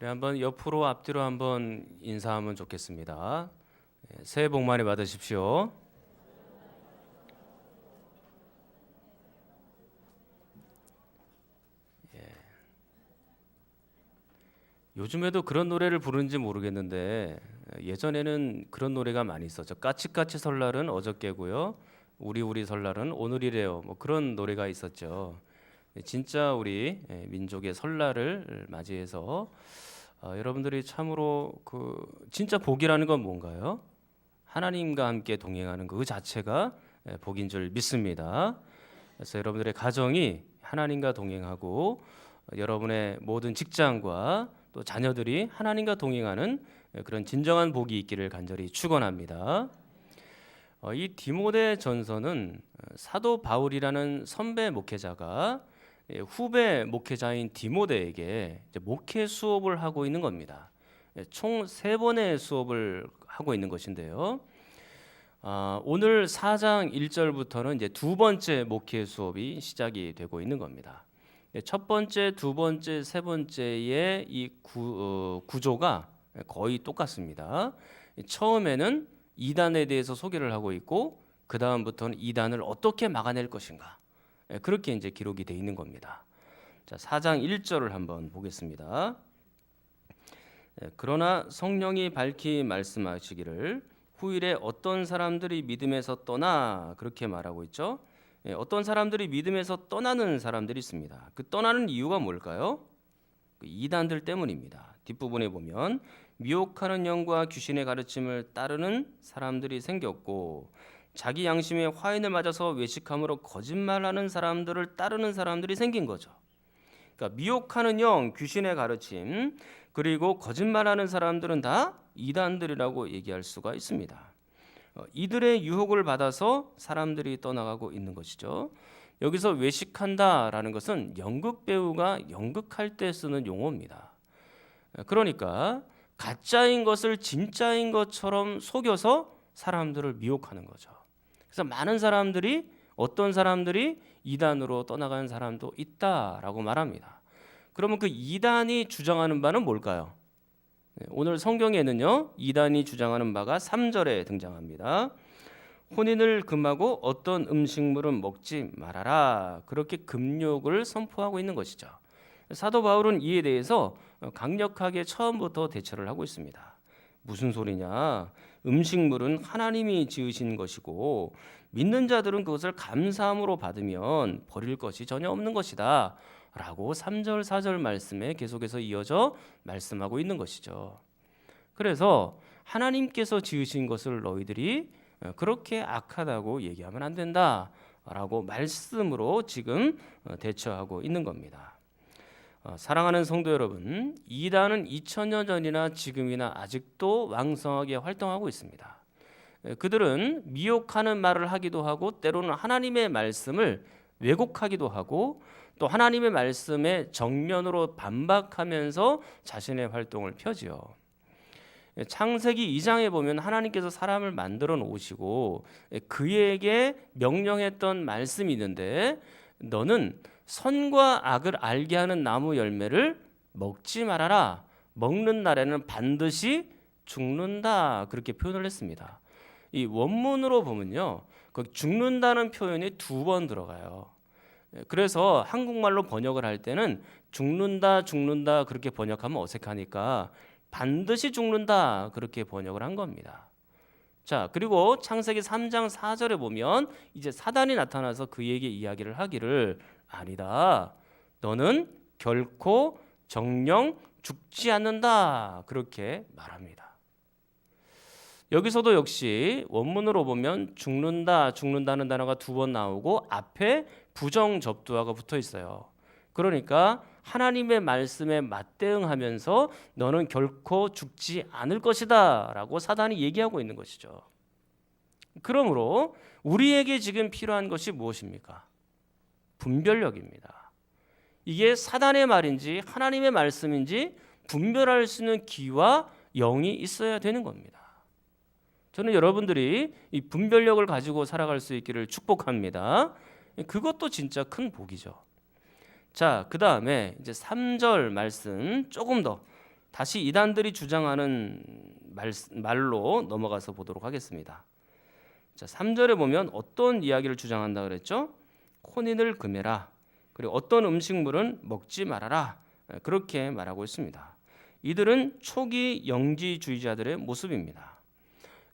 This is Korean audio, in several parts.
네, 한번 옆으로 앞뒤로 한번 인사하면 좋겠습니다. 새해 복 많이 받으십시오. 요즘에도 그런 노래를 부르는지 모르겠는데 예전에는 그런 노래가 많이 있었죠. 까치까치 설날은 어저께고요. 우리 설날은 오늘이래요. 뭐 그런 노래가 있었죠. 진짜 우리 민족의 설날을 맞이해서 여러분들이 참으로 그 진짜 복이라는 건 뭔가요? 하나님과 함께 동행하는 그 자체가 복인 줄 믿습니다. 그래서 여러분들의 가정이 하나님과 동행하고 여러분의 모든 직장과 또 자녀들이 하나님과 동행하는 그런 진정한 복이 있기를 간절히 축원합니다. 이 디모데 전서는 사도 바울이라는 선배 목회자가 후배 목회자인 디모데에게 목회 수업을 하고 있는 겁니다. 총 3번의 수업을 하고 있는 것인데요. 오늘 4장 1절부터는 이제 두 번째 목회 수업이 시작이 되고 있는 겁니다. 첫 번째, 두 번째, 세 번째의 이 구조가 거의 똑같습니다. 처음에는 이단에 대해서 소개를 하고 있고 그 다음부터는 이단을 어떻게 막아낼 것인가, 그렇게 이제 기록이 돼 있는 겁니다. 자, 4장 1절을 한번 보겠습니다. 그러나 성령이 밝히 말씀하시기를 후일에 어떤 사람들이 믿음에서 떠나, 그렇게 말하고 있죠. 어떤 사람들이 믿음에서 떠나는 사람들이 있습니다. 그 떠나는 이유가 뭘까요? 그 이단들 때문입니다. 뒷부분에 보면 미혹하는 영과 귀신의 가르침을 따르는 사람들이 생겼고 자기 양심에 화인을 맞아서 외식함으로 거짓말하는 사람들을 따르는 사람들이 생긴 거죠. 그러니까 미혹하는 영, 귀신의 가르침, 그리고 거짓말하는 사람들은 다 이단들이라고 얘기할 수가 있습니다. 이들의 유혹을 받아서 사람들이 떠나가고 있는 것이죠. 여기서 외식한다라는 것은 연극 배우가 연극할 때 쓰는 용어입니다. 그러니까 가짜인 것을 진짜인 것처럼 속여서 사람들을 미혹하는 거죠. 그래서 많은 사람들이, 어떤 사람들이 이단으로 떠나가는 사람도 있다라고 말합니다. 그러면 그 이단이 주장하는 바는 뭘까요? 오늘 성경에는요, 이단이 주장하는 바가 3절에 등장합니다. 혼인을 금하고 어떤 음식물은 먹지 말아라, 그렇게 금욕을 선포하고 있는 것이죠. 사도 바울은 이에 대해서 강력하게 처음부터 대처를 하고 있습니다. 무슨 소리냐? 음식물은 하나님이 지으신 것이고 믿는 자들은 그것을 감사함으로 받으면 버릴 것이 전혀 없는 것이다 라고 3절 4절 말씀에 계속해서 이어져 말씀하고 있는 것이죠. 그래서 하나님께서 지으신 것을 너희들이 그렇게 악하다고 얘기하면 안 된다 라고 말씀으로 지금 대처하고 있는 겁니다. 사랑하는 성도 여러분, 이단은 2000년 전이나 지금이나 아직도 왕성하게 활동하고 있습니다. 그들은 미혹하는 말을 하기도 하고 때로는 하나님의 말씀을 왜곡하기도 하고 또 하나님의 말씀에 정면으로 반박하면서 자신의 활동을 펴지요. 창세기 2장에 보면 하나님께서 사람을 만들어 놓으시고 그에게 명령했던 말씀이 있는데 너는 선과 악을 알게 하는 나무 열매를 먹지 말아라. 먹는 날에는 반드시 죽는다. 그렇게 표현을 했습니다. 이 원문으로 보면요, 그 죽는다는 표현이 2번 들어가요. 그래서 한국말로 번역을 할 때는 죽는다 그렇게 번역하면 어색하니까 반드시 죽는다 그렇게 번역을 한 겁니다. 자, 그리고 창세기 3장 4절에 보면 이제 사단이 나타나서 그에게 이야기를 하기를 아니다, 너는 결코 정령 죽지 않는다 그렇게 말합니다. 여기서도 역시 원문으로 보면 죽는다는 단어가 2번 나오고 앞에 부정 접두어가 붙어 있어요. 그러니까 하나님의 말씀에 맞대응하면서 너는 결코 죽지 않을 것이다 라고 사단이 얘기하고 있는 것이죠. 그러므로 우리에게 지금 필요한 것이 무엇입니까? 분별력입니다. 이게 사단의 말인지 하나님의 말씀인지 분별할 수 있는 귀와 영이 있어야 되는 겁니다. 저는 여러분들이 이 분별력을 가지고 살아갈 수 있기를 축복합니다. 그것도 진짜 큰 복이죠. 자, 그 다음에 이제 3절 말씀 조금 더 다시 이단들이 주장하는 말로 넘어가서 보도록 하겠습니다. 자, 3절에 보면 어떤 이야기를 주장한다 그랬죠? 혼인을 금해라. 그리고 어떤 음식물은 먹지 말아라. 그렇게 말하고 있습니다. 이들은 초기 영지주의자들의 모습입니다.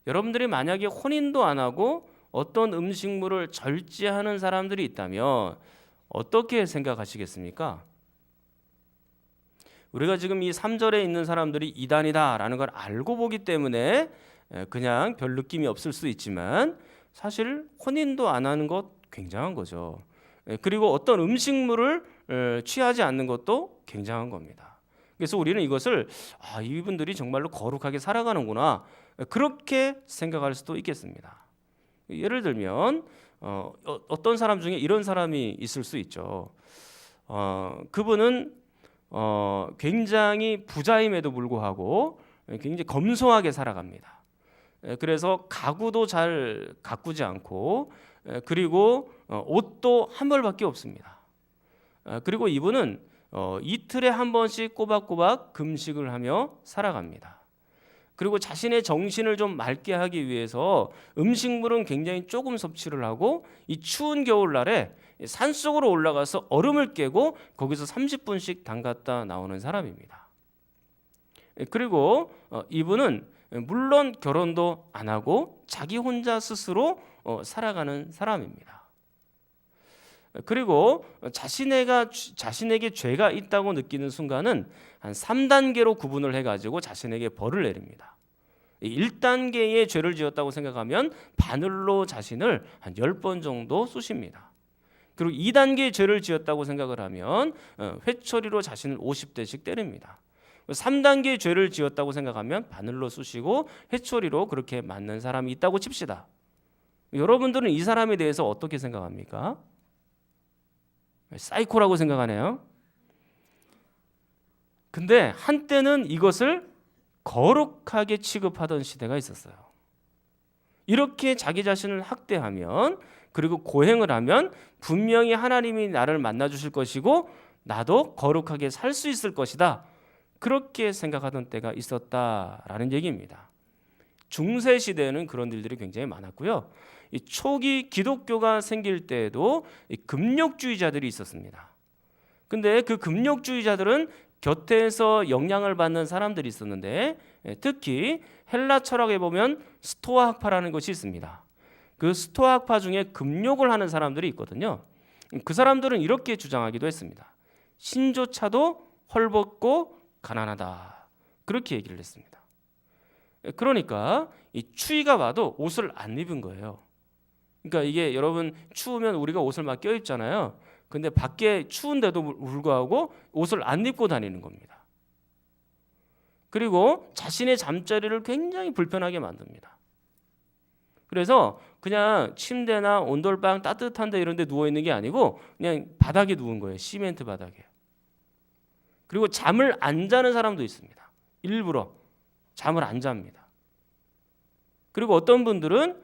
여러분들이 만약에 혼인도 안 하고 어떤 음식물을 절제하는 사람들이 있다면 어떻게 생각하시겠습니까? 우리가 지금 이 3절에 있는 사람들이 이단이다라는 걸 알고 보기 때문에 그냥 별 느낌이 없을 수 있지만 사실 혼인도 안 하는 것 굉장한 거죠. 그리고 어떤 음식물을 취하지 않는 것도 굉장한 겁니다. 그래서 우리는 이것을 이분들이 정말로 거룩하게 살아가는구나 그렇게 생각할 수도 있겠습니다. 예를 들면 어떤 사람 중에 이런 사람이 있을 수 있죠. 그분은 굉장히 부자임에도 불구하고 굉장히 검소하게 살아갑니다. 그래서 가구도 잘 가꾸지 않고 그리고 옷도 한 벌밖에 없습니다. 그리고 이분은 이틀에 한 번씩 꼬박꼬박 금식을 하며 살아갑니다. 그리고 자신의 정신을 좀 맑게 하기 위해서 음식물은 굉장히 조금 섭취를 하고 이 추운 겨울날에 산속으로 올라가서 얼음을 깨고 거기서 30분씩 담갔다 나오는 사람입니다. 그리고 이분은 물론 결혼도 안 하고 자기 혼자 스스로 살아가는 사람입니다. 그리고 자신에게 죄가 있다고 느끼는 순간은 한 3단계로 구분을 해가지고 자신에게 벌을 내립니다. 1단계의 죄를 지었다고 생각하면 바늘로 자신을 한 10번 정도 쑤십니다. 그리고 2단계의 죄를 지었다고 생각을 하면 회초리로 자신을 50대씩 때립니다. 3단계의 죄를 지었다고 생각하면 바늘로 쑤시고 회초리로 그렇게 맞는 사람이 있다고 칩시다. 여러분들은 이 사람에 대해서 어떻게 생각합니까? 사이코라고 생각하네요. 근데 한때는 이것을 거룩하게 취급하던 시대가 있었어요. 이렇게 자기 자신을 학대하면 그리고 고행을 하면 분명히 하나님이 나를 만나 주실 것이고 나도 거룩하게 살 수 있을 것이다. 그렇게 생각하던 때가 있었다라는 얘기입니다. 중세 시대에는 그런 일들이 굉장히 많았고요. 이 초기 기독교가 생길 때에도 이 금욕주의자들이 있었습니다. 근데 그 금욕주의자들은 곁에서 영향을 받는 사람들이 있었는데 특히 헬라 철학에 보면 스토아 학파라는 것이 있습니다. 그 스토아 학파 중에 금욕을 하는 사람들이 있거든요. 그 사람들은 이렇게 주장하기도 했습니다. 신조차도 헐벗고 가난하다. 그렇게 얘기를 했습니다. 그러니까 이 추위가 와도 옷을 안 입은 거예요. 그러니까 이게 여러분 추우면 우리가 옷을 막 껴입잖아요. 근데 밖에 추운데도 불구하고 옷을 안 입고 다니는 겁니다. 그리고 자신의 잠자리를 굉장히 불편하게 만듭니다. 그래서 그냥 침대나 온돌방 따뜻한 데 이런 데 누워 있는 게 아니고 그냥 바닥에 누운 거예요. 시멘트 바닥에. 그리고 잠을 안 자는 사람도 있습니다. 일부러 잠을 안 잡니다. 그리고 어떤 분들은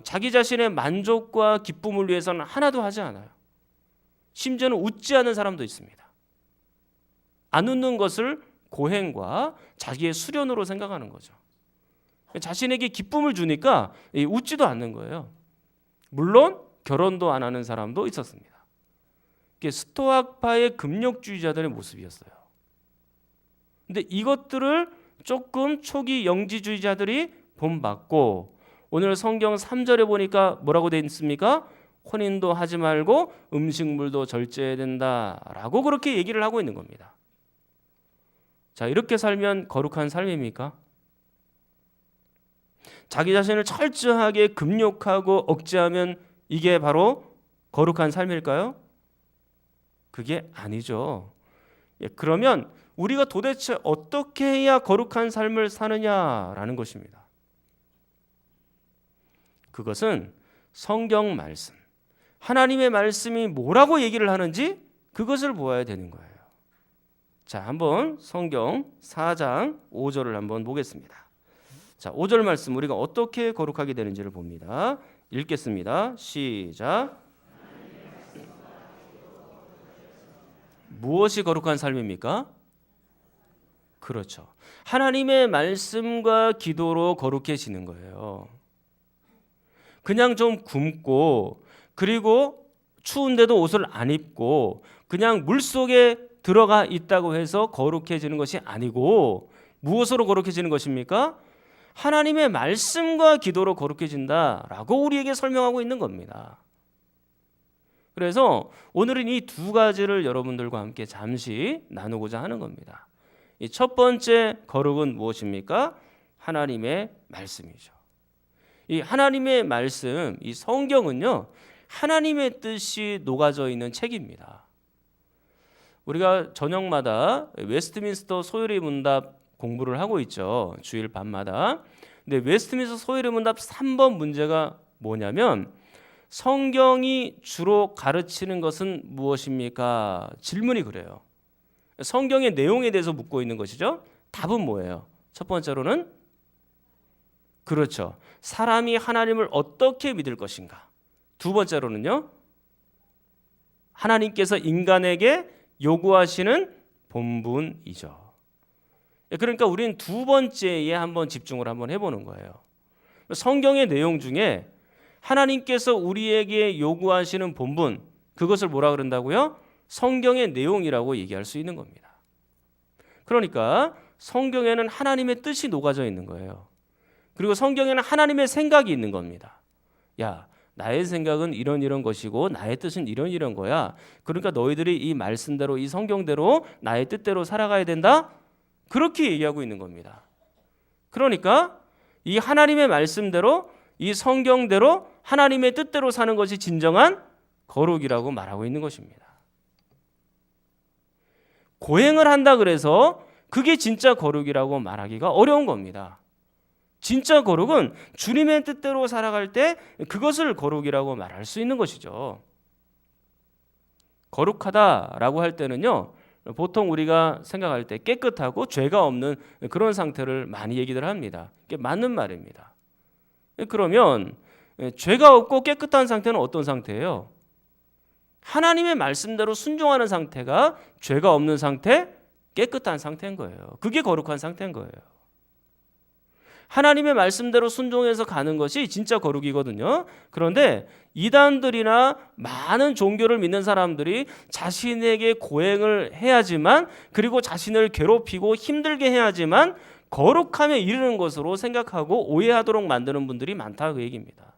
자기 자신의 만족과 기쁨을 위해서는 하나도 하지 않아요. 심지어는 웃지 않는 사람도 있습니다. 안 웃는 것을 고행과 자기의 수련으로 생각하는 거죠. 자신에게 기쁨을 주니까 웃지도 않는 거예요. 물론 결혼도 안 하는 사람도 있었습니다. 이게 스토아파의 금욕주의자들의 모습이었어요. 근데 이것들을 조금 초기 영지주의자들이 본받고 오늘 성경 3절에 보니까 뭐라고 되어 있습니까? 혼인도 하지 말고 음식물도 절제해야 된다라고 그렇게 얘기를 하고 있는 겁니다. 자, 이렇게 살면 거룩한 삶입니까? 자기 자신을 철저하게 금욕하고 억제하면 이게 바로 거룩한 삶일까요? 그게 아니죠. 그러면 우리가 도대체 어떻게 해야 거룩한 삶을 사느냐라는 것입니다. 그것은 성경 말씀, 하나님의 말씀이 뭐라고 얘기를 하는지 그것을 보아야 되는 거예요. 자, 한번 성경 4장 5절을 한번 보겠습니다. 자, 5절 말씀 우리가 어떻게 거룩하게 되는지를 봅니다. 읽겠습니다. 시작. 무엇이 거룩한 삶입니까? 그렇죠. 하나님의 말씀과 기도로 거룩해지는 거예요. 그냥 좀 굶고 그리고 추운데도 옷을 안 입고 그냥 물속에 들어가 있다고 해서 거룩해지는 것이 아니고 무엇으로 거룩해지는 것입니까? 하나님의 말씀과 기도로 거룩해진다라고 우리에게 설명하고 있는 겁니다. 그래서 오늘은 이 두 가지를 여러분들과 함께 잠시 나누고자 하는 겁니다. 이 첫 번째 거룩은 무엇입니까? 하나님의 말씀이죠. 이 하나님의 말씀, 이 성경은요, 하나님의 뜻이 녹아져 있는 책입니다. 우리가 저녁마다 웨스트민스터 소요리 문답 공부를 하고 있죠. 주일 밤마다. 근데 웨스트민스터 소요리 문답 3번 문제가 뭐냐면 성경이 주로 가르치는 것은 무엇입니까? 질문이 그래요. 성경의 내용에 대해서 묻고 있는 것이죠. 답은 뭐예요? 첫 번째로는 그렇죠. 사람이 하나님을 어떻게 믿을 것인가. 두 번째로는요. 하나님께서 인간에게 요구하시는 본분이죠. 그러니까 우리는 두 번째에 한번 집중을 한번 해보는 거예요. 성경의 내용 중에 하나님께서 우리에게 요구하시는 본분, 그것을 뭐라 그런다고요? 성경의 내용이라고 얘기할 수 있는 겁니다. 그러니까 성경에는 하나님의 뜻이 녹아져 있는 거예요. 그리고 성경에는 하나님의 생각이 있는 겁니다. 야, 나의 생각은 이런 것이고 나의 뜻은 이런 거야. 그러니까 너희들이 이 말씀대로 이 성경대로 나의 뜻대로 살아가야 된다. 그렇게 얘기하고 있는 겁니다. 그러니까 이 하나님의 말씀대로 이 성경대로 하나님의 뜻대로 사는 것이 진정한 거룩이라고 말하고 있는 것입니다. 고행을 한다 그래서 그게 진짜 거룩이라고 말하기가 어려운 겁니다. 진짜 거룩은 주님의 뜻대로 살아갈 때 그것을 거룩이라고 말할 수 있는 것이죠. 거룩하다라고 할 때는요, 보통 우리가 생각할 때 깨끗하고 죄가 없는 그런 상태를 많이 얘기들 합니다. 이게 맞는 말입니다. 그러면 죄가 없고 깨끗한 상태는 어떤 상태예요? 하나님의 말씀대로 순종하는 상태가 죄가 없는 상태, 깨끗한 상태인 거예요. 그게 거룩한 상태인 거예요. 하나님의 말씀대로 순종해서 가는 것이 진짜 거룩이거든요. 그런데 이단들이나 많은 종교를 믿는 사람들이 자신에게 고행을 해야지만, 그리고 자신을 괴롭히고 힘들게 해야지만 거룩함에 이르는 것으로 생각하고 오해하도록 만드는 분들이 많다, 그 얘기입니다.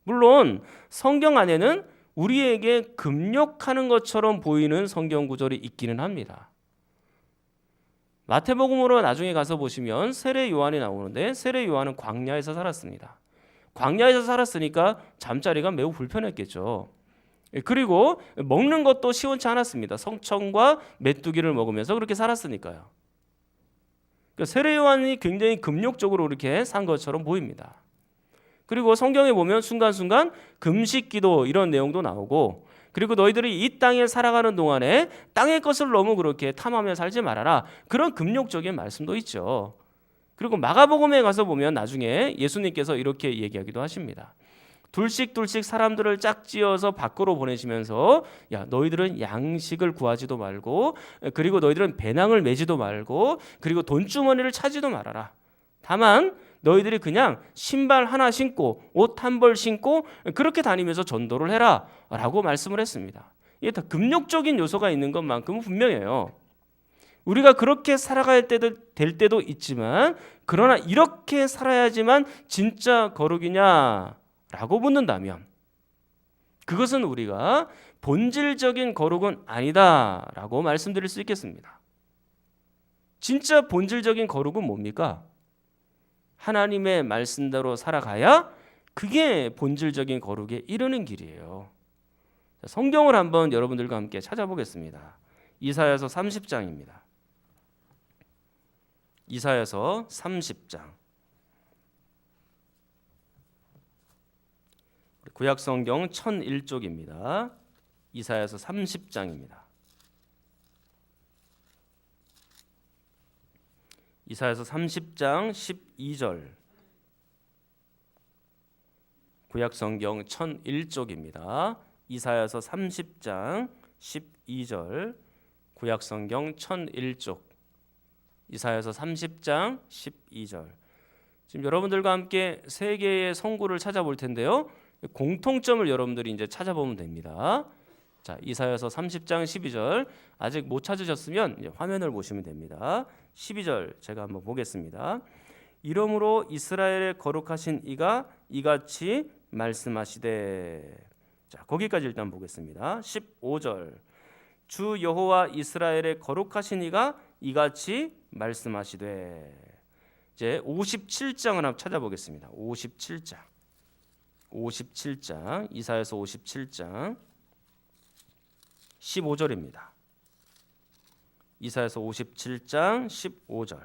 물론 성경 안에는 우리에게 금욕하는 것처럼 보이는 성경 구절이 있기는 합니다. 마태복음으로 나중에 가서 보시면 세례 요한이 나오는데, 세례 요한은 광야에서 살았습니다. 광야에서 살았으니까 잠자리가 매우 불편했겠죠. 그리고 먹는 것도 시원치 않았습니다. 성청과 메뚜기를 먹으면서 그렇게 살았으니까요. 그러니까 세례 요한이 굉장히 금욕적으로 이렇게 산 것처럼 보입니다. 그리고 성경에 보면 순간순간 금식기도 이런 내용도 나오고, 그리고 너희들이 이 땅에 살아가는 동안에 땅의 것을 너무 그렇게 탐하며 살지 말아라, 그런 금욕적인 말씀도 있죠. 그리고 마가복음에 가서 보면 나중에 예수님께서 이렇게 얘기하기도 하십니다. 둘씩 사람들을 짝지어서 밖으로 보내시면서, 야, 너희들은 양식을 구하지도 말고, 그리고 너희들은 배낭을 메지도 말고, 그리고 돈주머니를 차지도 말아라. 다만 너희들이 그냥 신발 하나 신고 옷 한 벌 신고 그렇게 다니면서 전도를 해라 라고 말씀을 했습니다. 이게 다 금욕적인 요소가 있는 것만큼은 분명해요. 우리가 그렇게 살아갈 때도 될 때도 있지만, 그러나 이렇게 살아야지만 진짜 거룩이냐라고 묻는다면 그것은 우리가 본질적인 거룩은 아니다라고 말씀드릴 수 있겠습니다. 진짜 본질적인 거룩은 뭡니까? 하나님의 말씀대로 살아가야 그게 본질적인 거룩에 이르는 길이에요. 성경을 한번 여러분들과 함께 찾아보겠습니다. 이사야서 30장입니다. 이사야서 30장. 구약성경 1001쪽입니다. 이사야서 30장입니다. 이사야서 30장 12절. 구약성경 1001쪽입니다. 이사야서 30장 12절. 구약성경 1001쪽. 이사야서 30장 12절. 지금 여러분들과 함께 세 개의 성구를 찾아볼 텐데요. 공통점을 여러분들이 이제 찾아보면 됩니다. 자, 이사야서 30장 12절. 아직 못 찾으셨으면 이제 화면을 보시면 됩니다. 12절 제가 한번 보겠습니다. 이러므로 이스라엘의 거룩하신 이가 이같이 말씀하시되. 자, 거기까지 일단 보겠습니다. 15절. 주 여호와 이스라엘의 거룩하신 이가 이같이 말씀하시되. 이제 57장을 한번 찾아보겠습니다. 57장 이사야서 57장 15절입니다. 이사야서 57장 15절.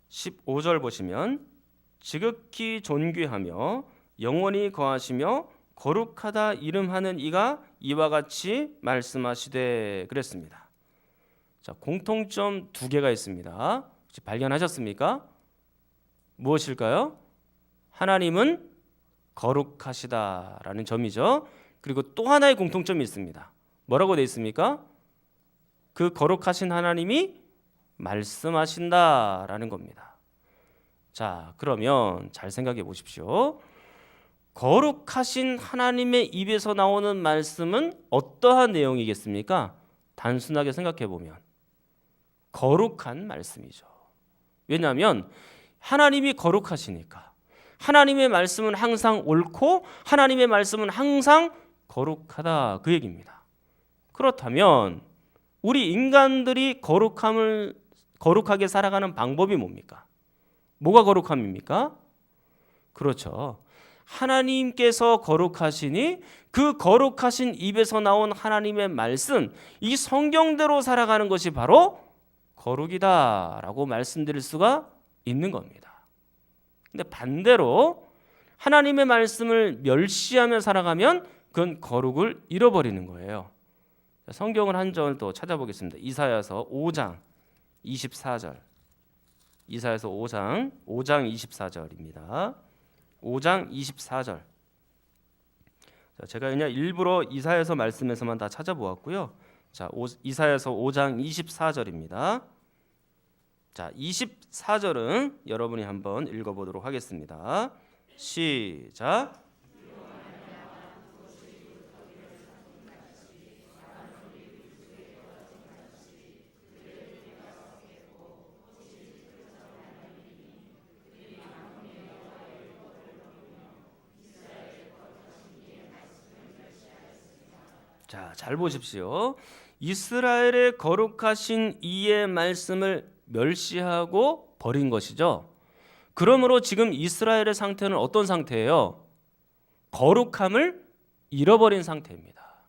15절 보시면 지극히 존귀하며 영원히 거하시며 거룩하다 이름하는 이가 이와 같이 말씀하시되 그랬습니다. 자, 공통점 두 개가 있습니다. 혹시 발견하셨습니까? 무엇일까요? 하나님은 거룩하시다라는 점이죠. 그리고 또 하나의 공통점이 있습니다. 뭐라고 되어 있습니까? 그 거룩하신 하나님이 말씀하신다라는 겁니다. 자, 그러면 잘 생각해 보십시오. 거룩하신 하나님의 입에서 나오는 말씀은 어떠한 내용이겠습니까? 단순하게 생각해 보면 거룩한 말씀이죠. 왜냐하면 하나님이 거룩하시니까 하나님의 말씀은 항상 옳고 하나님의 말씀은 항상 거룩하다 그 얘기입니다. 그렇다면 우리 인간들이 거룩하게 살아가는 방법이 뭡니까? 뭐가 거룩함입니까? 그렇죠. 하나님께서 거룩하시니 그 거룩하신 입에서 나온 하나님의 말씀, 이 성경대로 살아가는 것이 바로 거룩이다라고 말씀드릴 수가 있는 겁니다. 근데 반대로 하나님의 말씀을 멸시하며 살아가면 그건 거룩을 잃어버리는 거예요. 성경을 한 절 또 찾아보겠습니다. 이사야서 5장 24절. 이사야서 5장 24절입니다. 5장 24절. 자, 제가 그냥 일부러 이사야서 말씀에서만 다 찾아보았고요. 자, 이사야서 5장 24절입니다. 자, 24절은 여러분이 한번 읽어보도록 하겠습니다. 시작. 자, 잘 보십시오. 이스라엘의 거룩하신 이의 말씀을 멸시하고 버린 것이죠. 그러므로 지금 이스라엘의 상태는 어떤 상태예요? 거룩함을 잃어버린 상태입니다.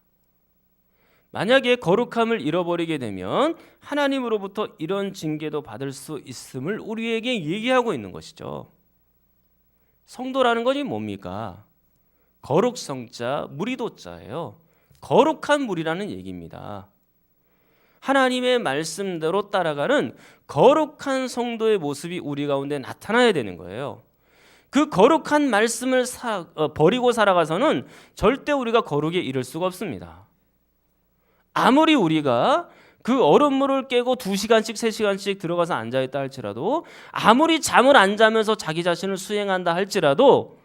만약에 거룩함을 잃어버리게 되면 하나님으로부터 이런 징계도 받을 수 있음을 우리에게 얘기하고 있는 것이죠. 성도라는 것이 뭡니까? 거룩성자, 무리도자예요. 거룩한 무리라는 얘기입니다. 하나님의 말씀대로 따라가는 거룩한 성도의 모습이 우리 가운데 나타나야 되는 거예요. 그 거룩한 말씀을 버리고 살아가서는 절대 우리가 거룩에 이를 수가 없습니다. 아무리 우리가 그 얼음물을 깨고 2시간씩 3시간씩 들어가서 앉아있다 할지라도, 아무리 잠을 안 자면서 자기 자신을 수행한다 할지라도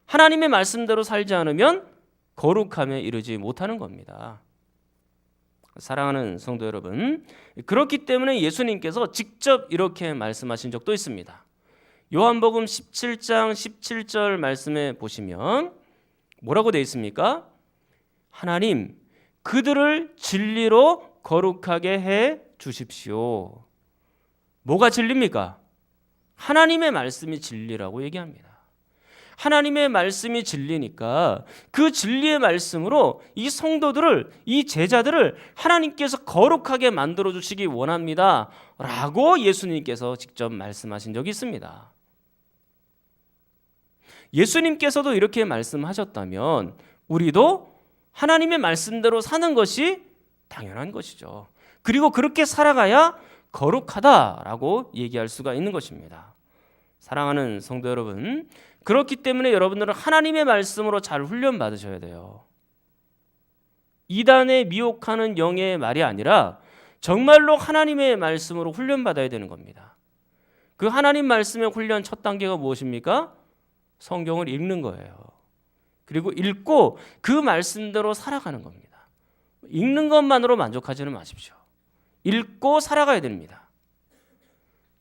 하나님의 말씀대로 살지 않으면 거룩함에 이르지 못하는 겁니다. 사랑하는 성도 여러분, 그렇기 때문에 예수님께서 직접 이렇게 말씀하신 적도 있습니다. 요한복음 17장 17절 말씀에 보시면 뭐라고 되어 있습니까? 하나님, 그들을 진리로 거룩하게 해 주십시오. 뭐가 진리입니까? 하나님의 말씀이 진리라고 얘기합니다. 하나님의 말씀이 진리니까 그 진리의 말씀으로 이 성도들을, 이 제자들을 하나님께서 거룩하게 만들어 주시기 원합니다 라고 예수님께서 직접 말씀하신 적이 있습니다. 예수님께서도 이렇게 말씀하셨다면 우리도 하나님의 말씀대로 사는 것이 당연한 것이죠. 그리고 그렇게 살아가야 거룩하다라고 얘기할 수가 있는 것입니다. 사랑하는 성도 여러분, 그렇기 때문에 여러분들은 하나님의 말씀으로 잘 훈련 받으셔야 돼요. 이단에 미혹하는 영의 말이 아니라 정말로 하나님의 말씀으로 훈련받아야 되는 겁니다. 그 하나님 말씀의 훈련 첫 단계가 무엇입니까? 성경을 읽는 거예요. 그리고 읽고 그 말씀대로 살아가는 겁니다. 읽는 것만으로 만족하지는 마십시오. 읽고 살아가야 됩니다.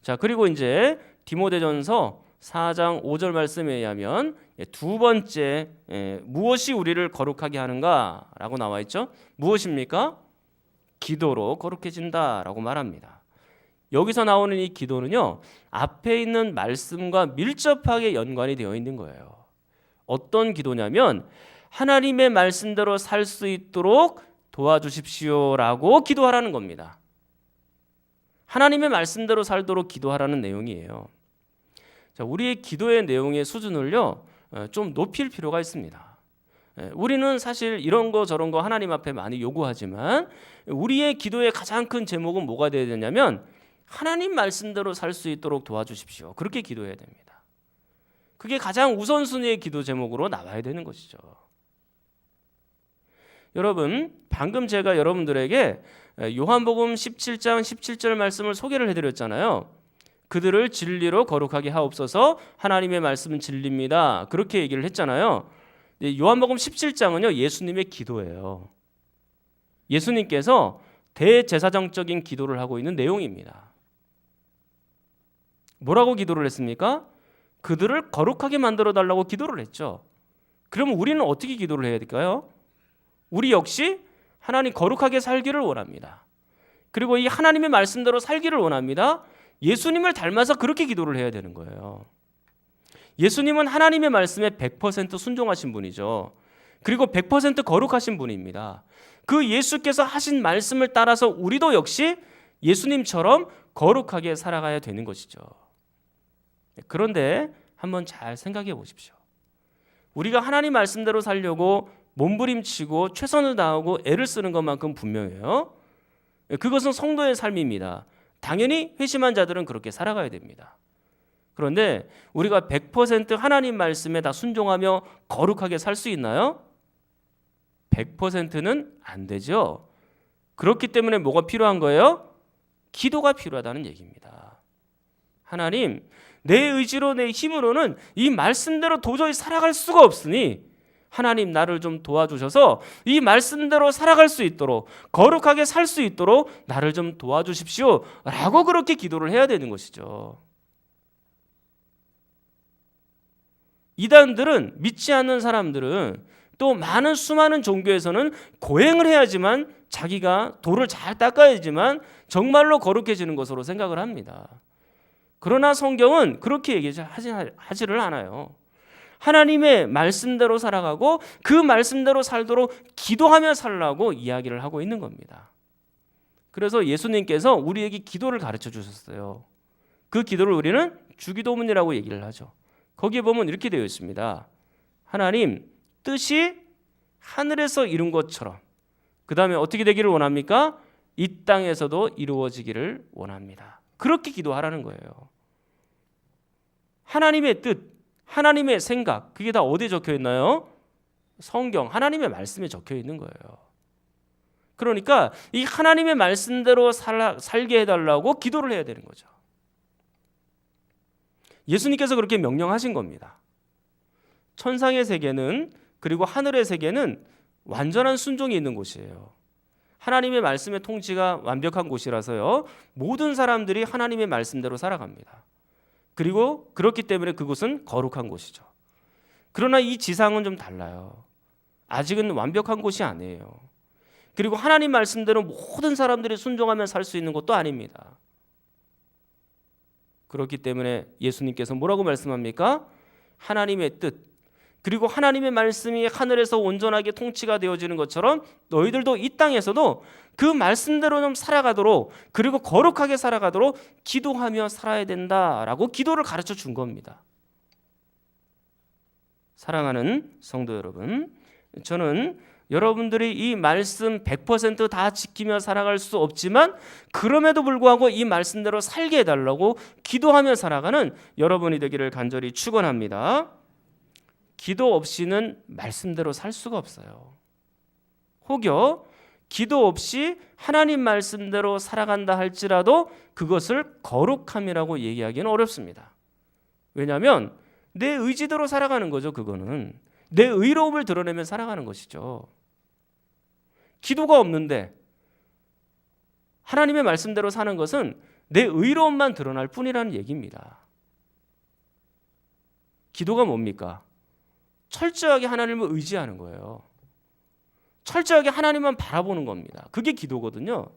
자, 그리고 이제 디모데전서 4장 5절 말씀에 의하면 두 번째 무엇이 우리를 거룩하게 하는가라고 나와 있죠. 무엇입니까? 기도로 거룩해진다라고 말합니다. 여기서 나오는 이 기도는요, 앞에 있는 말씀과 밀접하게 연관이 되어 있는 거예요. 어떤 기도냐면 하나님의 말씀대로 살 수 있도록 도와주십시오라고 기도하라는 겁니다. 하나님의 말씀대로 살도록 기도하라는 내용이에요. 자, 우리의 기도의 내용의 수준을요, 좀 높일 필요가 있습니다. 우리는 사실 이런 거 저런 거 하나님 앞에 많이 요구하지만 우리의 기도의 가장 큰 제목은 뭐가 되어야 되냐면 하나님 말씀대로 살 수 있도록 도와주십시오. 그렇게 기도해야 됩니다. 그게 가장 우선순위의 기도 제목으로 나와야 되는 것이죠. 여러분, 방금 제가 여러분들에게 요한복음 17장 17절 말씀을 소개를 해드렸잖아요. 그들을 진리로 거룩하게 하옵소서, 하나님의 말씀은 진리입니다. 그렇게 얘기를 했잖아요. 요한복음 17장은요, 예수님의 기도예요. 예수님께서 대제사장적인 기도를 하고 있는 내용입니다. 뭐라고 기도를 했습니까? 그들을 거룩하게 만들어 달라고 기도를 했죠. 그럼 우리는 어떻게 기도를 해야 될까요? 우리 역시 하나님 거룩하게 살기를 원합니다. 그리고 이 하나님의 말씀대로 살기를 원합니다. 예수님을 닮아서 그렇게 기도를 해야 되는 거예요. 예수님은 하나님의 말씀에 100% 순종하신 분이죠. 그리고 100% 거룩하신 분입니다. 그 예수께서 하신 말씀을 따라서 우리도 역시 예수님처럼 거룩하게 살아가야 되는 것이죠. 그런데 한번 잘 생각해 보십시오. 우리가 하나님 말씀대로 살려고 몸부림치고 최선을 다하고 애를 쓰는 것만큼 분명해요. 그것은 성도의 삶입니다. 당연히 회심한 자들은 그렇게 살아가야 됩니다. 그런데 우리가 100% 하나님 말씀에 다 순종하며 거룩하게 살 수 있나요? 100%는 안 되죠. 그렇기 때문에 뭐가 필요한 거예요? 기도가 필요하다는 얘기입니다. 하나님, 내 의지로 내 힘으로는 이 말씀대로 도저히 살아갈 수가 없으니 하나님 나를 좀 도와주셔서 이 말씀대로 살아갈 수 있도록 거룩하게 살 수 있도록 나를 좀 도와주십시오 라고 그렇게 기도를 해야 되는 것이죠. 이단들은, 믿지 않는 사람들은 또 많은 수많은 종교에서는 고행을 해야지만 자기가 도를 잘 닦아야지만 정말로 거룩해지는 것으로 생각을 합니다. 그러나 성경은 그렇게 얘기하지를 않아요. 하나님의 말씀대로 살아가고 그 말씀대로 살도록 기도하며 살라고 이야기를 하고 있는 겁니다. 그래서 예수님께서 우리에게 기도를 가르쳐 주셨어요. 그 기도를 우리는 주기도문이라고 얘기를 하죠. 거기에 보면 이렇게 되어 있습니다. 하나님, 뜻이 하늘에서 이룬 것처럼 그 다음에 어떻게 되기를 원합니까? 이 땅에서도 이루어지기를 원합니다. 그렇게 기도하라는 거예요. 하나님의 뜻, 하나님의 생각, 그게 다 어디에 적혀 있나요? 성경, 하나님의 말씀에 적혀 있는 거예요. 그러니까 이 하나님의 말씀대로 살게 해달라고 기도를 해야 되는 거죠. 예수님께서 그렇게 명령하신 겁니다. 천상의 세계는, 그리고 하늘의 세계는 완전한 순종이 있는 곳이에요. 하나님의 말씀의 통치가 완벽한 곳이라서요, 모든 사람들이 하나님의 말씀대로 살아갑니다. 그리고 그렇기 때문에 그곳은 거룩한 곳이죠. 그러나 이 지상은 좀 달라요. 아직은 완벽한 곳이 아니에요. 그리고 하나님 말씀대로 모든 사람들이 순종하며 살 수 있는 것도 아닙니다. 그렇기 때문에 예수님께서 뭐라고 말씀합니까? 하나님의 뜻, 그리고 하나님의 말씀이 하늘에서 온전하게 통치가 되어지는 것처럼 너희들도 이 땅에서도 그 말씀대로 좀 살아가도록, 그리고 거룩하게 살아가도록 기도하며 살아야 된다라고 기도를 가르쳐 준 겁니다. 사랑하는 성도 여러분, 저는 여러분들이 이 말씀 100% 다 지키며 살아갈 수 없지만 그럼에도 불구하고 이 말씀대로 살게 해달라고 기도하며 살아가는 여러분이 되기를 간절히 축원합니다. 기도 없이는 말씀대로 살 수가 없어요. 혹여 기도 없이 하나님 말씀대로 살아간다 할지라도 그것을 거룩함이라고 얘기하기는 어렵습니다. 왜냐하면 내 의지대로 살아가는 거죠. 그거는 내 의로움을 드러내며 살아가는 것이죠. 기도가 없는데 하나님의 말씀대로 사는 것은 내 의로움만 드러날 뿐이라는 얘기입니다. 기도가 뭡니까? 철저하게 하나님을 의지하는 거예요. 철저하게 하나님만 바라보는 겁니다. 그게 기도거든요.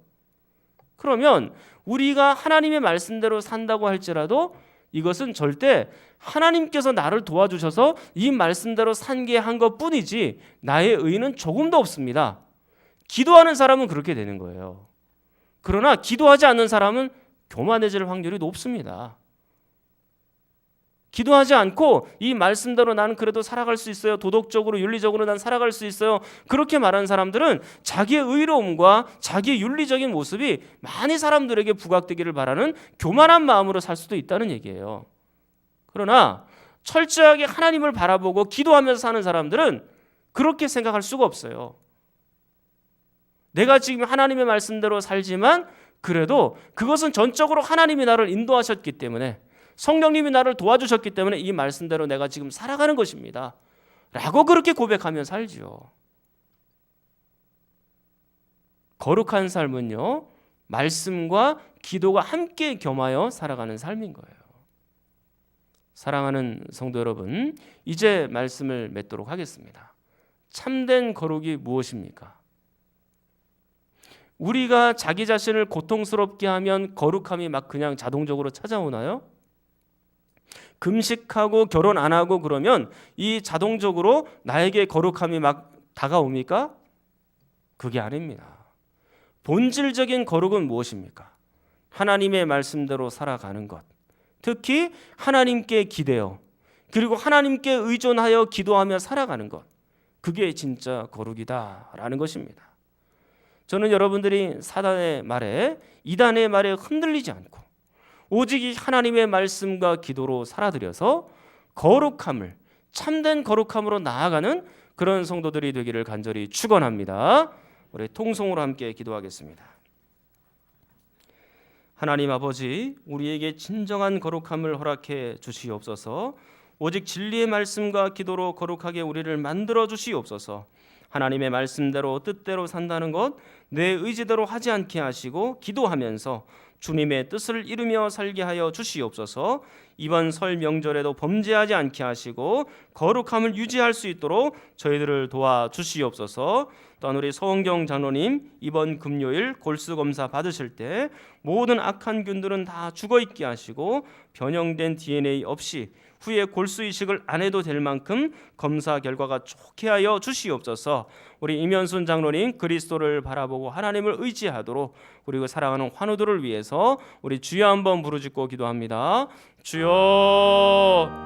그러면 우리가 하나님의 말씀대로 산다고 할지라도 이것은 절대 하나님께서 나를 도와주셔서 이 말씀대로 산게 한 것뿐이지 나의 의는 조금도 없습니다. 기도하는 사람은 그렇게 되는 거예요. 그러나 기도하지 않는 사람은 교만해질 확률이 높습니다. 기도하지 않고 이 말씀대로 나는 그래도 살아갈 수 있어요. 도덕적으로 윤리적으로 난 살아갈 수 있어요. 그렇게 말하는 사람들은 자기의 의로움과 자기의 윤리적인 모습이 많이 사람들에게 부각되기를 바라는 교만한 마음으로 살 수도 있다는 얘기예요. 그러나 철저하게 하나님을 바라보고 기도하면서 사는 사람들은 그렇게 생각할 수가 없어요. 내가 지금 하나님의 말씀대로 살지만 그래도 그것은 전적으로 하나님이 나를 인도하셨기 때문에 성령님이 나를 도와주셨기 때문에 이 말씀대로 내가 지금 살아가는 것입니다. 라고 그렇게 고백하며 살지요. 거룩한 삶은요, 말씀과 기도가 함께 겸하여 살아가는 삶인 거예요. 사랑하는 성도 여러분, 이제 말씀을 맺도록 하겠습니다. 참된 거룩이 무엇입니까? 우리가 자기 자신을 고통스럽게 하면 거룩함이 막 그냥 자동적으로 찾아오나요? 금식하고 결혼 안 하고 그러면 이 자동적으로 나에게 거룩함이 막 다가옵니까? 그게 아닙니다. 본질적인 거룩은 무엇입니까? 하나님의 말씀대로 살아가는 것. 특히 하나님께 기대어 그리고 하나님께 의존하여 기도하며 살아가는 것. 그게 진짜 거룩이다라는 것입니다. 저는 여러분들이 사단의 말에 이단의 말에 흔들리지 않고 오직 이 하나님의 말씀과 기도로 살아들여서 거룩함을 참된 거룩함으로 나아가는 그런 성도들이 되기를 간절히 축원합니다. 우리 통성으로 함께 기도하겠습니다. 하나님 아버지, 우리에게 진정한 거룩함을 허락해 주시옵소서. 오직 진리의 말씀과 기도로 거룩하게 우리를 만들어 주시옵소서. 하나님의 말씀대로 뜻대로 산다는 것, 내 의지대로 하지 않게 하시고 기도하면서 주님의 뜻을 이루며 살게 하여 주시옵소서. 이번 설 명절에도 범죄하지 않게 하시고 거룩함을 유지할 수 있도록 저희들을 도와주시옵소서. 또한 우리 서원경 장로님 이번 금요일 골수 검사 받으실 때 모든 악한 균들은 다 죽어 있게 하시고 변형된 DNA 없이 후에 골수 이식을 안 해도 될 만큼 검사 결과가 좋게 하여 주시옵소서. 우리 임현순 장로님 그리스도를 바라보고 하나님을 의지하도록 그리고 사랑하는 환우들을 위해서 우리 주여 한번 부르짖고 기도합니다. 주여.